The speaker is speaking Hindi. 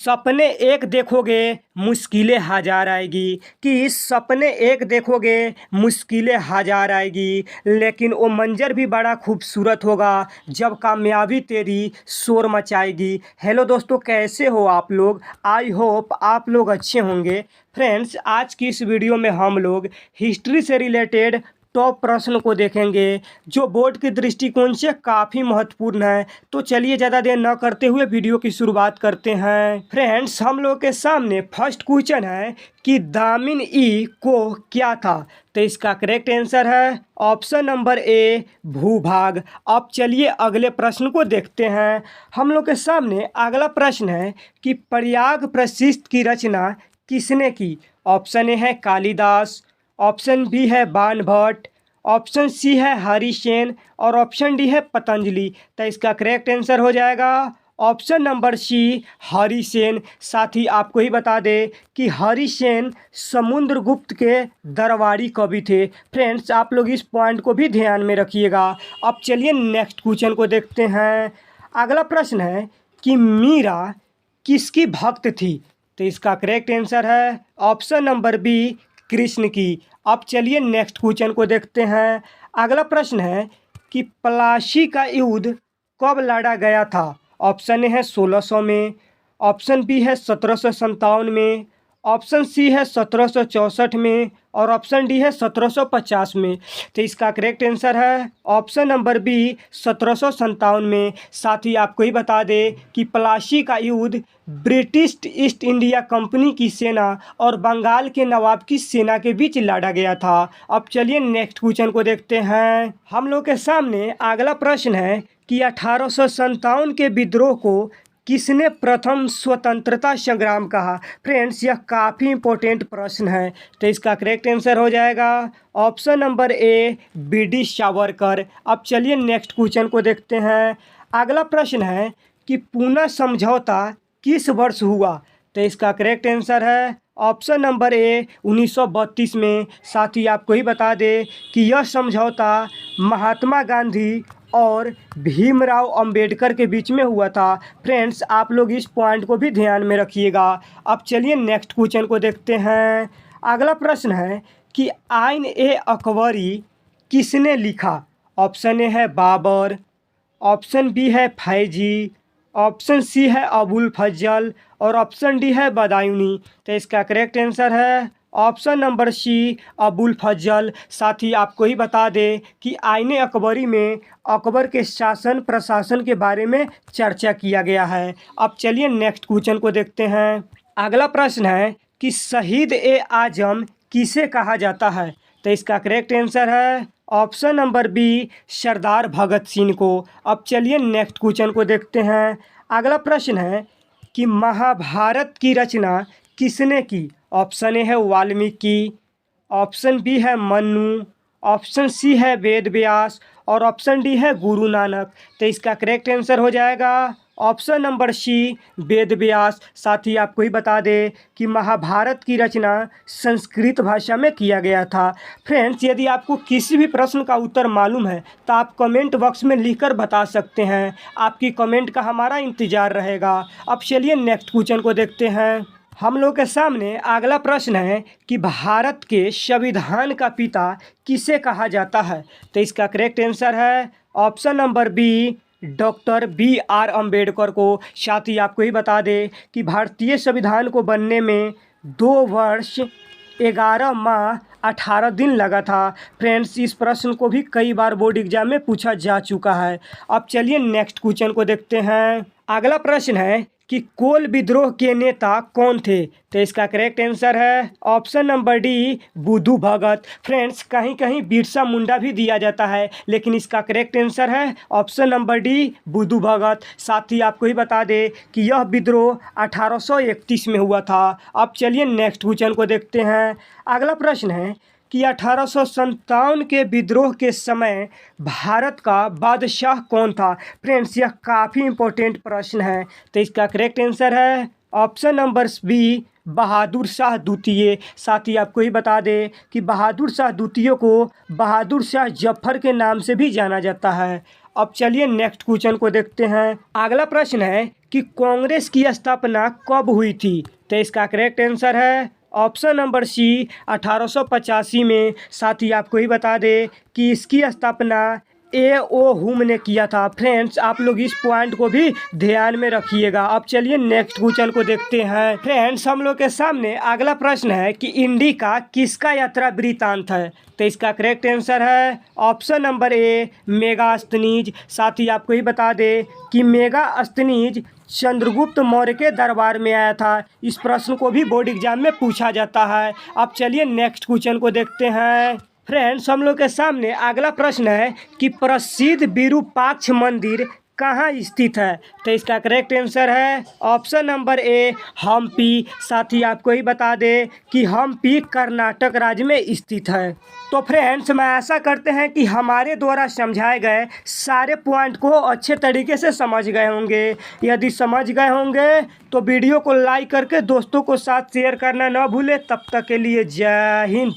सपने एक देखोगे मुश्किलें हजार आएगी कि सपने एक देखोगे मुश्किलें हजार आएगी, लेकिन वो मंजर भी बड़ा खूबसूरत होगा जब कामयाबी तेरी शोर मचाएगी। हेलो दोस्तों, कैसे हो आप लोग? आई होप आप लोग अच्छे होंगे। फ्रेंड्स, आज की इस वीडियो में हम लोग हिस्ट्री से रिलेटेड टॉप प्रश्न को देखेंगे जो बोर्ड के दृष्टिकोण से काफ़ी महत्वपूर्ण है। तो चलिए ज़्यादा देर न करते हुए वीडियो की शुरुआत करते हैं। फ्रेंड्स, हम लोग के सामने फर्स्ट क्वेश्चन है कि दामिन ई को क्या था। तो इसका करेक्ट आंसर है ऑप्शन नंबर ए, भूभाग। अब चलिए अगले प्रश्न को देखते हैं। हम लोग के सामने अगला प्रश्न है कि प्रयाग प्रशिस्त की रचना किसने की। ऑप्शन ए है कालिदास, ऑप्शन बी है बाणभट्ट, ऑप्शन सी है हरिसेन और ऑप्शन डी है पतंजलि। तो इसका करेक्ट आंसर हो जाएगा ऑप्शन नंबर सी, हरिसेन। साथ ही आपको ही बता दें कि हरिसेन समुद्रगुप्त के दरबारी कवि थे। फ्रेंड्स, आप लोग इस पॉइंट को भी ध्यान में रखिएगा। अब चलिए नेक्स्ट क्वेश्चन को देखते हैं। अगला प्रश्न है कि मीरा किसकी भक्त थी। तो इसका करेक्ट आंसर है ऑप्शन नंबर बी, कृष्ण की। अब चलिए नेक्स्ट क्वेश्चन को देखते हैं। अगला प्रश्न है कि प्लासी का युद्ध कब लड़ा गया था। ऑप्शन ए है 1600 में, ऑप्शन बी है 1757 में, ऑप्शन सी है 1764 में और ऑप्शन डी है 1750 में। तो इसका करेक्ट आंसर है ऑप्शन नंबर बी, 1757 में। साथ ही आपको ही बता दें कि प्लासी का युद्ध ब्रिटिश ईस्ट इंडिया कंपनी की सेना और बंगाल के नवाब की सेना के बीच लड़ा गया था। अब चलिए नेक्स्ट क्वेश्चन को देखते हैं। हम लोग के सामने अगला प्रश्न है कि 1857 के विद्रोह को किसने प्रथम स्वतंत्रता संग्राम कहा। फ्रेंड्स, यह काफ़ी इंपॉर्टेंट प्रश्न है। तो इसका करेक्ट आंसर हो जाएगा option number A, BD. Savarkar. अब चलिए नेक्स्ट क्वेश्चन को देखते हैं। अगला प्रश्न है कि पूना समझौता किस वर्ष हुआ। तो इसका करेक्ट आंसर है ऑप्शन नंबर ए, 1932 में। साथ ही आपको ही बता दें कि यह समझौता महात्मा गांधी और भीमराव अंबेडकर के बीच में हुआ था। फ्रेंड्स, आप लोग इस पॉइंट को भी ध्यान में रखिएगा। अब चलिए नेक्स्ट क्वेश्चन को देखते हैं। अगला प्रश्न है कि आइन ए अकबरी किसने लिखा। ऑप्शन ए है बाबर, ऑप्शन बी है फैजी, ऑप्शन सी है अबुल फजल और ऑप्शन डी है बदायूनी। तो इसका करेक्ट आंसर है ऑप्शन नंबर सी, अबुल फजल। साथ ही आपको ही बता दें कि आईने अकबरी में अकबर के शासन प्रशासन के बारे में चर्चा किया गया है। अब चलिए नेक्स्ट क्वेश्चन को देखते हैं। अगला प्रश्न है कि शहीद ए आजम किसे कहा जाता है। तो इसका करेक्ट आंसर है ऑप्शन नंबर बी, सरदार भगत सिंह को। अब चलिए नेक्स्ट क्वेश्चन को देखते हैं। अगला प्रश्न है कि महाभारत की रचना किसने की। ऑप्शन ए है वाल्मीकि, ऑप्शन बी है मनु, ऑप्शन सी है वेद व्यास और ऑप्शन डी है गुरु नानक। तो इसका करेक्ट आंसर हो जाएगा option number C, Ved Vyas. साथ ही आपको ही बता दें कि महाभारत की रचना संस्कृत भाषा में किया गया था। फ्रेंड्स, यदि आपको किसी भी प्रश्न का उत्तर मालूम है तो आप कमेंट बॉक्स में लिखकर बता सकते हैं। आपकी कमेंट का हमारा इंतज़ार रहेगा। अब चलिए नेक्स्ट क्वेश्चन को देखते हैं। हम लोग के सामने अगला प्रश्न है कि भारत के संविधान का पिता किसे कहा जाता है। तो इसका करेक्ट आंसर है option number B, doctor B R. Ambedkar को। साथ ही आपको ही बता दें कि भारतीय संविधान को बनने में 2 वर्ष 11 माह 18 दिन लगा था। फ्रेंड्स, इस प्रश्न को भी कई बार बोर्ड एग्जाम में पूछा जा चुका है। अब चलिए नेक्स्ट क्वेश्चन को देखते हैं। अगला प्रश्न है कि कोल विद्रोह के नेता कौन थे। तो इसका करेक्ट आंसर है ऑप्शन नंबर डी, बुद्धू भगत। फ्रेंड्स, कहीं कहीं बिरसा मुंडा भी दिया जाता है, लेकिन इसका करेक्ट आंसर है ऑप्शन नंबर डी, बुद्धू भगत। साथ ही आपको ही बता दें कि यह विद्रोह 1831 में हुआ था। अब चलिए नेक्स्ट क्वेश्चन को देखते हैं। अगला प्रश्न है कि 1857 के विद्रोह के समय भारत का बादशाह कौन था। फ्रेंड्स, यह काफ़ी इंपॉर्टेंट प्रश्न है। तो इसका करेक्ट आंसर है option number B, Bahadur Shah द्वितीय। साथ ही आपको ही बता दें कि बहादुर शाह द्वितीय को बहादुर शाह जफर के नाम से भी जाना जाता है। अब चलिए नेक्स्ट क्वेश्चन को देखते हैं। अगला प्रश्न है कि कांग्रेस की स्थापना कब हुई थी? तो इसका करेक्ट आंसर है ऑप्शन नंबर सी 1885 में। साथ ही आपको ही बता दें कि इसकी स्थापना ए.ओ. हुम ने किया था। फ्रेंड्स, आप लोग इस पॉइंट को भी ध्यान में रखिएगा। अब चलिए नेक्स्ट क्वेश्चन को देखते हैं। फ्रेंड्स, हम लोग के सामने अगला प्रश्न है कि इंडिका किसका यात्रा वृत्तांत है? तो इसका करेक्ट आंसर है ऑप्शन नंबर ए मेगास्थनीज। साथ ही आपको ही बता दें कि मेगास्थनीज चंद्रगुप्त मौर्य के दरबार में आया था। इस प्रश्न को भी बोर्ड एग्जाम में पूछा जाता है। अब चलिए नेक्स्ट क्वेश्चन को देखते हैं। फ्रेंड्स, हम लोग के सामने अगला प्रश्न है कि प्रसिद्ध विरूपाक्ष मंदिर कहाँ स्थित है? तो इसका करेक्ट आंसर है ऑप्शन नंबर ए हम्पी। साथ ही आपको ही बता दें कि हम्पी कर्नाटक राज्य में स्थित है। तो फ्रेंड्स, मैं आशा करते हैं कि हमारे द्वारा समझाए गए सारे पॉइंट को अच्छे तरीके से समझ गए होंगे। यदि समझ गए होंगे तो वीडियो को लाइक करके दोस्तों को साथ शेयर करना न भूलें। तब तक के लिए जय हिंद।